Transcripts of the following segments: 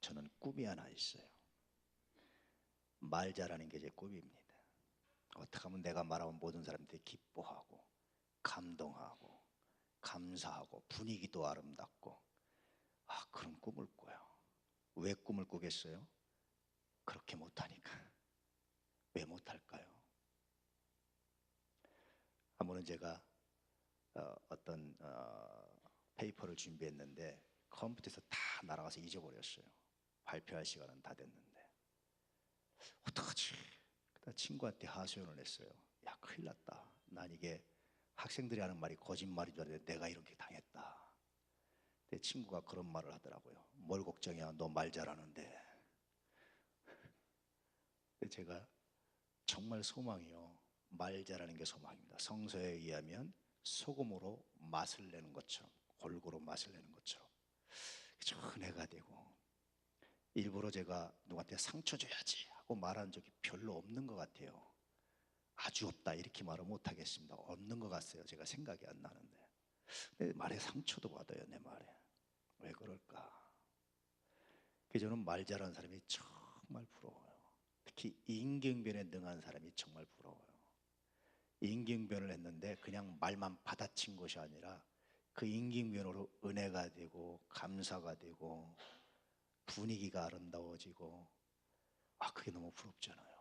저는 꿈이 하나 있어요. 말 잘하는 게 제 꿈입니다. 어떻게 하면 내가 말하면 모든 사람들이 기뻐하고 감동하고 감사하고 분위기도 아름답고 그런 꿈을 꿔요. 왜 꿈을 꾸겠어요? 그렇게 못하니까. 왜 못할까요? 한 번은 제가 어떤 페이퍼를 준비했는데 컴퓨터에서 다 날아가서 잊어버렸어요. 발표할 시간은 다 됐는데 어떡하지? 그러다 친구한테 하소연을 했어요. 야, 큰일 났다. 난 이게 학생들이 하는 말이 거짓말인 줄 알았는데 내가 이렇게 당했다. 내 친구가 그런 말을 하더라고요. 뭘 걱정이야, 너 말 잘하는데. 근데 제가 정말 소망이요, 말 잘하는 게 소망입니다. 성서에 의하면 소금으로 맛을 내는 것처럼, 골고루 맛을 내는 것처럼 은혜가 되고, 일부러 제가 누구한테 상처 줘야지 하고 말한 적이 별로 없는 것 같아요. 아주 없다 이렇게 말은 못하겠습니다. 없는 것 같아요. 제가 생각이 안 나는데 내 말에 상처도 받아요. 내 말에. 왜 그럴까? 저는 말 잘하는 사람이 정말 부러워요. 특히 임경변에 능한 사람이 정말 부러워요. 임경변을 했는데 그냥 말만 받아친 것이 아니라 그 임경변으로 은혜가 되고 감사가 되고 분위기가 아름다워지고, 그게 너무 부럽잖아요.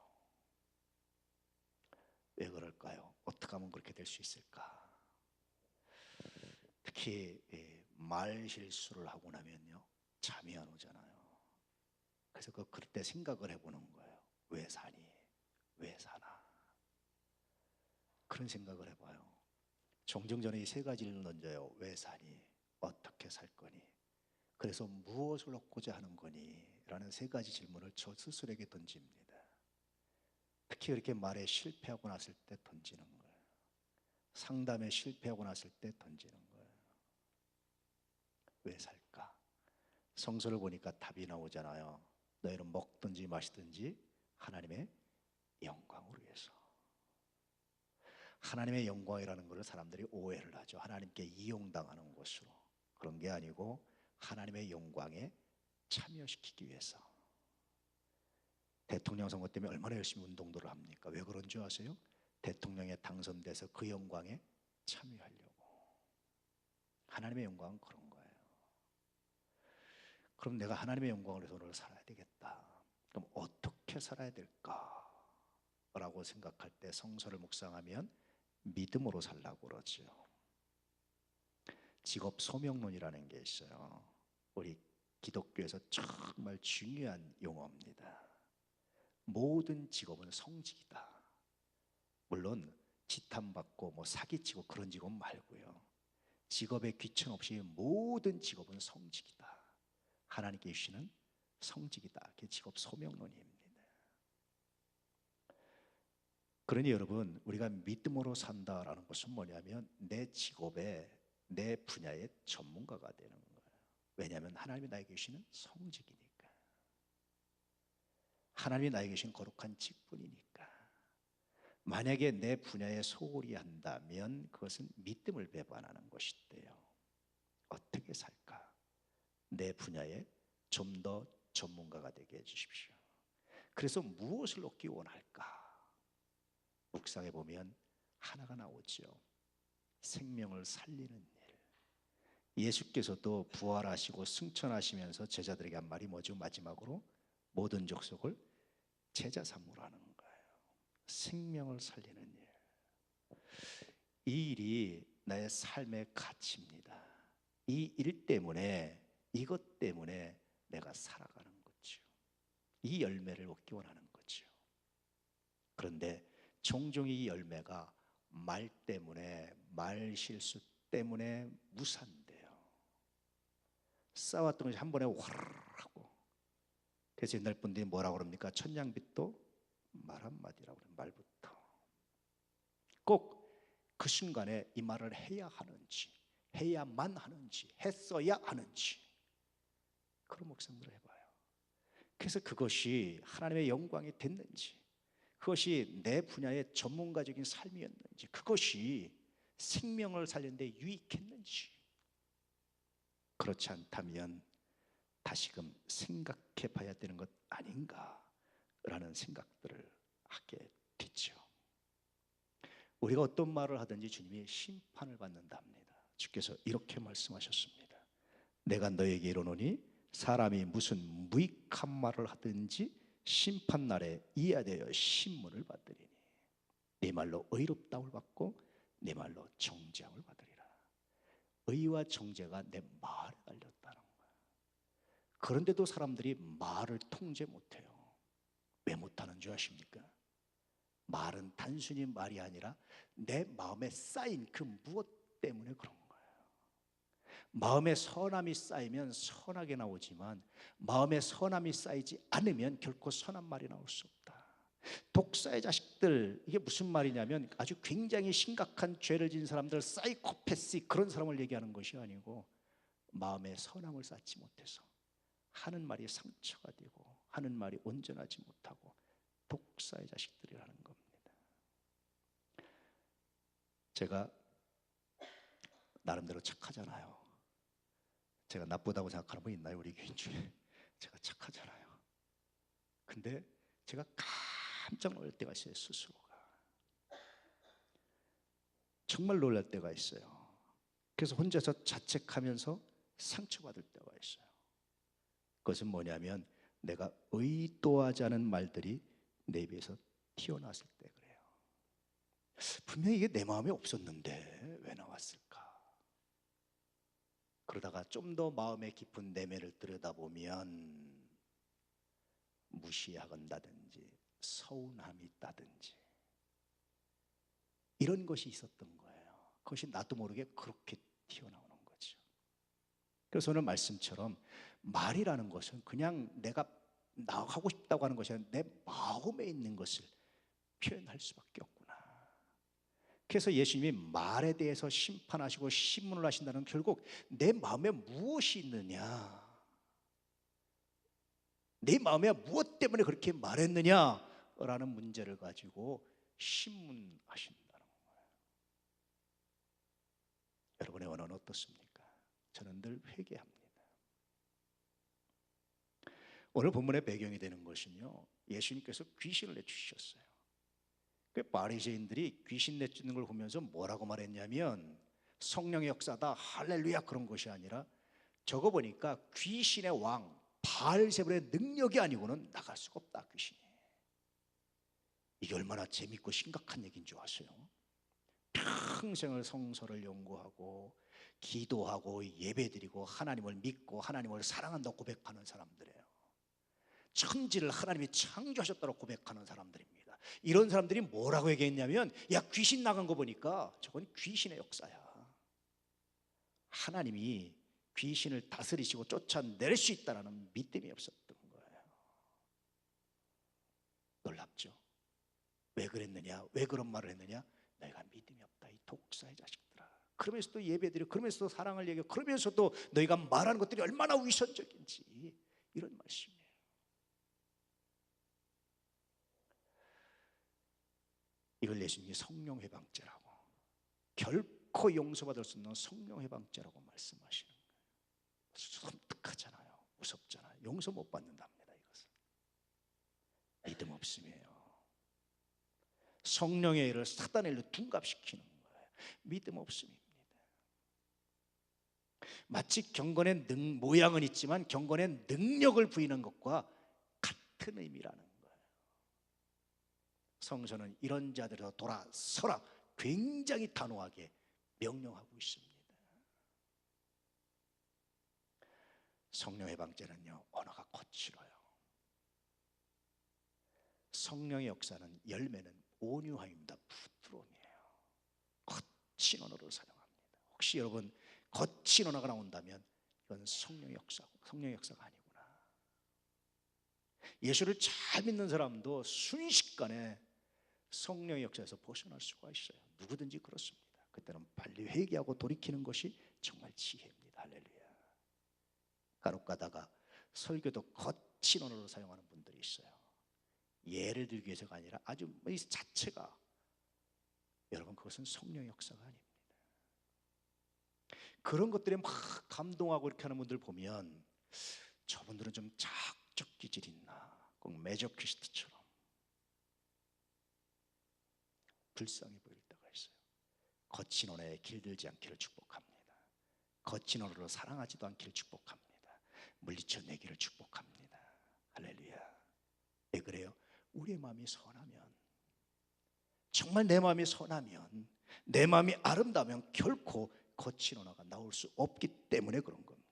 왜 그럴까요? 어떻게 하면 그렇게 될 수 있을까? 특히 말 실수를 하고 나면요, 잠이 안 오잖아요. 그래서 그럴 때 생각을 해보는 거예요. 왜 사니? 왜 사나? 그런 생각을 해봐요. 종종 저는 이 세 가지를 던져요. 왜 사니? 어떻게 살 거니? 그래서 무엇을 얻고자 하는 거니? 라는 세 가지 질문을 저 스스로에게 던집니다. 특히 이렇게 말에 실패하고 났을 때 던지는 거예요. 상담에 실패하고 났을 때 던지는 거예요. 왜 살까? 성서를 보니까 답이 나오잖아요. 너희는 먹든지 마시든지 하나님의 영광을 위해서. 하나님의 영광이라는 것을 사람들이 오해를 하죠. 하나님께 이용당하는 것으로. 그런 게 아니고 하나님의 영광에 참여시키기 위해서. 대통령 선거 때문에 얼마나 열심히 운동들을 합니까? 왜 그런 줄 아세요? 대통령에 당선돼서 그 영광에 참여하려고. 하나님의 영광은 그런 거예요. 그럼 내가 하나님의 영광을 위해서 오늘 살아야 되겠다. 그럼 어떻게 살아야 될까? 라고 생각할 때 성서를 묵상하면 믿음으로 살라고 그러죠. 직업 소명론이라는 게 있어요. 우리 기독교에서 정말 중요한 용어입니다. 모든 직업은 성직이다. 물론 지탄받고 사기치고 그런 직업 말고요. 직업에 귀천 없이 모든 직업은 성직이다. 하나님께 주시는 성직이다. 그게 직업 소명론입니다. 그러니 여러분, 우리가 믿음으로 산다라는 것은 뭐냐면 내 직업에 내 분야의 전문가가 되는 거예요. 왜냐하면 하나님이 나에게 주시는 성직이니까. 하나님이 나에게 주신 거룩한 직분이니까. 만약에 내 분야에 소홀히 한다면 그것은 믿음을 배반하는 것인데요. 어떻게 살까? 내 분야에 좀 더 전문가가 되게 해주십시오. 그래서 무엇을 얻기 원할까? 묵상해 보면 하나가 나오죠. 생명을 살리는 일. 예수께서도 부활하시고 승천하시면서 제자들에게 한 말이 뭐죠? 마지막으로 모든 족속을 제자 삼으라는 거예요. 생명을 살리는 일. 이 일이 나의 삶의 가치입니다. 이 일 때문에, 이것 때문에 내가 살아가는 거죠. 이 열매를 얻기 원하는 거죠. 그런데 종종 이 열매가 말 때문에, 말 실수 때문에 무산돼요. 쌓았던 것이 한 번에 와르르 하고. 그래서 옛날 분들이 뭐라고 그럽니까? 천냥빚도 말 한마디라고 그래요. 말부터. 꼭 그 순간에 이 말을 해야 하는지, 해야만 하는지, 했어야 하는지, 그런 묵상들을 해봐요. 그래서 그것이 하나님의 영광이 됐는지, 그것이 내 분야의 전문가적인 삶이었는지, 그것이 생명을 살리는 데 유익했는지, 그렇지 않다면 다시금 생각해 봐야 되는 것 아닌가라는 생각들을 하게 됐죠. 우리가 어떤 말을 하든지 주님이 심판을 받는답니다. 주께서 이렇게 말씀하셨습니다. 내가 너에게 이르노니 사람이 무슨 무익한 말을 하든지 심판날에 이에 대하여 신문을 받으리니 네 말로 의롭다움을 받고 네 말로 정죄함을 받으리라. 의와 정죄가 내 말에 달렸다는 거예요. 그런데도 사람들이 말을 통제 못해요. 왜 못하는 줄 아십니까? 말은 단순히 말이 아니라 내 마음에 쌓인 그 무엇 때문에 그런 거예요. 마음에 선함이 쌓이면 선하게 나오지만 마음에 선함이 쌓이지 않으면 결코 선한 말이 나올 수 없다. 독사의 자식들, 이게 무슨 말이냐면 아주 굉장히 심각한 죄를 지은 사람들, 사이코패스, 그런 사람을 얘기하는 것이 아니고 마음에 선함을 쌓지 못해서 하는 말이 상처가 되고 하는 말이 온전하지 못하고 독사의 자식들이라는 겁니다. 제가 나름대로 착하잖아요. 제가 나쁘다고 생각하는 분 있나요? 우리 교인 중에. 제가 착하잖아요. 근데 제가 깜짝 놀랄 때가 있어요. 스스로가 정말 놀랄 때가 있어요. 그래서 혼자서 자책하면서 상처받을 때가 있어요. 그것은 뭐냐면 내가 의도하지 않은 말들이 내 입에서 튀어나왔을 때 그래요. 분명히 이게 내 마음에 없었는데 왜 나왔을까? 그러다가 좀 더 마음의 깊은 내면을 들여다보면 무시한다든지 서운함이 있다든지 이런 것이 있었던 거예요. 그것이 나도 모르게 그렇게 튀어나오는 거죠. 그래서 오늘 말씀처럼 말이라는 것은 그냥 내가 나하고 싶다고 하는 것이 아니라 내 마음에 있는 것을 표현할 수밖에 없구나. 그래서 예수님이 말에 대해서 심판하시고 신문을 하신다는 결국 내 마음에 무엇이 있느냐, 내 마음에 무엇 때문에 그렇게 말했느냐라는 문제를 가지고 신문하신다는 거예요. 여러분의 언어는 어떻습니까? 저는 늘 회개합니다. 오늘 본문의 배경이 되는 것은요, 예수님께서 귀신을 내주셨어요. 그 바리새인들이 귀신 내쫓는 걸 보면서 뭐라고 말했냐면 성령의 역사다, 할렐루야, 그런 것이 아니라 저거 보니까 귀신의 왕 바알세불의 능력이 아니고는 나갈 수가 없다, 귀신이. 이게 얼마나 재밌고 심각한 얘기인 줄 아세요? 평생을 성서를 연구하고 기도하고 예배드리고 하나님을 믿고 하나님을 사랑한다고 고백하는 사람들이에요. 천지를 하나님이 창조하셨다고 고백하는 사람들입니다. 이런 사람들이 뭐라고 얘기했냐면, 야, 귀신 나간 거 보니까 저건 귀신의 역사야. 하나님이 귀신을 다스리시고 쫓아낼 수 있다는 믿음이 없었던 거예요. 놀랍죠? 왜 그랬느냐? 왜 그런 말을 했느냐? 너희가 믿음이 없다, 이 독사의 자식들아. 그러면서도 예배드리고 그러면서도 사랑을 얘기하고 그러면서도 너희가 말하는 것들이 얼마나 위선적인지, 이런 말씀이에요. 이걸 예수님이 성령 회방죄라고, 결코 용서받을 수 없는 성령 회방죄라고 말씀하시는 거예요. 섬뜩하잖아요. 무섭잖아요. 용서 못 받는답니다. 이것은 믿음 없음이에요. 성령의 일을 사단의 일로 둔갑시키는 거예요. 믿음 없음입니다. 마치 경건의 모양은 있지만 경건의 능력을 부리는 것과 같은 의미라는 거예요. 성서는 이런 자들에서 돌아서라 굉장히 단호하게 명령하고 있습니다. 성령 해방죄는요, 언어가 거칠어요. 성령의 역사는 열매는 온유함입니다. 부드러움이에요. 거친 언어를 사용합니다. 혹시 여러분 거친 언어가 나온다면 이건 성령의 역사고 성령의 역사가 아니구나. 예수를 잘 믿는 사람도 순식간에 성령의 역사에서 벗어날 수가 있어요. 누구든지 그렇습니다. 그때는 빨리 회개하고 돌이키는 것이 정말 지혜입니다. 할렐루야. 간혹 가다가 설교도 거친 언어를 사용하는 분들이 있어요. 예를 들기 위해서가 아니라 아주 이 자체가, 여러분 그것은 성령의 역사가 아닙니다. 그런 것들에 막 감동하고 이렇게 하는 분들 보면 저분들은 좀 자학적 기질이 있나, 꼭 매저키스트처럼 불쌍해 보일 때가 있어요. 거친 언어에 길들지 않기를 축복합니다. 거친 언어로 사랑하지도 않기를 축복합니다. 물리쳐 내기를 축복합니다. 할렐루야. 왜 그래요? 우리의 마음이 선하면, 정말 내 마음이 선하면, 내 마음이 아름다우면 결코 거친 언어가 나올 수 없기 때문에 그런 겁니다.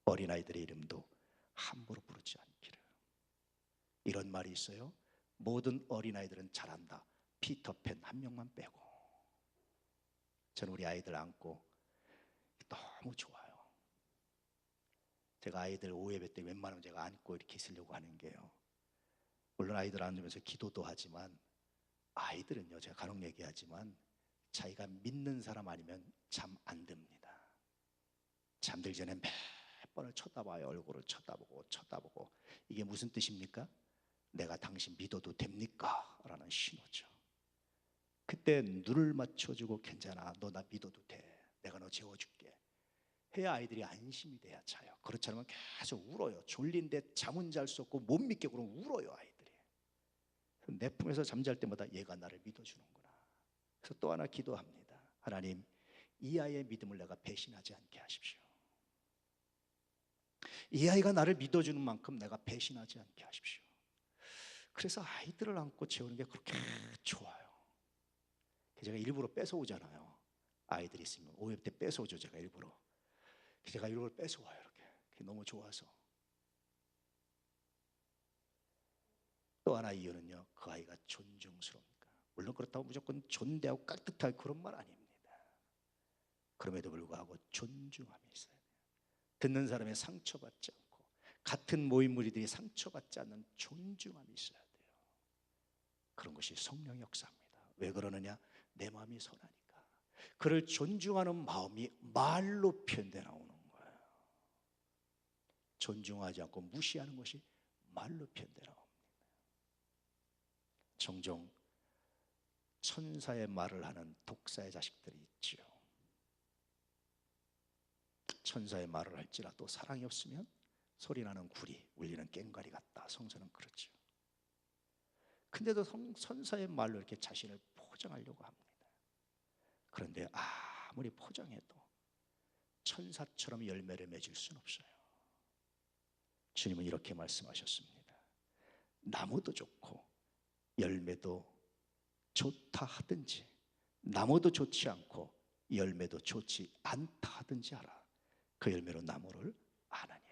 어린아이들의 이름도 함부로 부르지 않기를. 이런 말이 있어요. 모든 어린아이들은 잘한다, 피터팬 한 명만 빼고. 저는 우리 아이들 안고 너무 좋아요. 제가 아이들 오예배 때 웬만하면 제가 안고 이렇게 있으려고 하는 게요, 물론 아이들 안으면서 기도도 하지만 아이들은요, 제가 간혹 얘기하지만 자기가 믿는 사람 아니면 잠 안 듭니다. 잠들기 전에 몇 번을 쳐다봐요. 얼굴을 쳐다보고. 이게 무슨 뜻입니까? 내가 당신 믿어도 됩니까? 라는 신호죠. 그때 눈을 맞춰주고, 괜찮아, 너 나 믿어도 돼, 내가 너 재워줄게 해야 아이들이 안심이 돼야 자요. 그렇지 않으면 계속 울어요. 졸린데 잠은 잘 수 없고 못 믿게 그러면 울어요, 아이들이. 내 품에서 잠잘 때마다 얘가 나를 믿어주는구나. 그래서 또 하나 기도합니다. 하나님, 이 아이의 믿음을 내가 배신하지 않게 하십시오. 이 아이가 나를 믿어주는 만큼 내가 배신하지 않게 하십시오. 그래서 아이들을 안고 재우는 게 그렇게 좋아요. 제가 일부러 뺏어오잖아요. 아이들이 있으면 오후에 때 뺏어오죠. 제가 일부러 뺏어와요. 이렇게. 그게 너무 좋아서. 또 하나 이유는요, 그 아이가 존중스러우니까. 물론 그렇다고 무조건 존대하고 깍듯할 그런 말 아닙니다. 그럼에도 불구하고 존중함이 있어야 돼요. 듣는 사람의 상처받지 않고, 같은 모임 무리들이 상처받지 않는 존중함이 있어야 돼요. 그런 것이 성령의 역사입니다. 왜 그러느냐? 내 마음이 선하니까. 그를 존중하는 마음이 말로 표현돼 나오는 거예요. 존중하지 않고 무시하는 것이 말로 표현돼 나옵니다. 종종 천사의 말을 하는 독사의 자식들이 있죠. 천사의 말을 할지라도 사랑이 없으면 소리나는 구리, 울리는 꽹과리 같다. 성서는 그렇죠. 근데도 천사의 말로 이렇게 자신을 포장하려고 합니다. 그런데 아무리 포장해도 천사처럼 열매를 맺을 수는 없어요. 주님은 이렇게 말씀하셨습니다. 나무도 좋고 열매도 좋다 하든지, 나무도 좋지 않고 열매도 좋지 않다 하든지 하라. 그 열매로 나무를 아나니.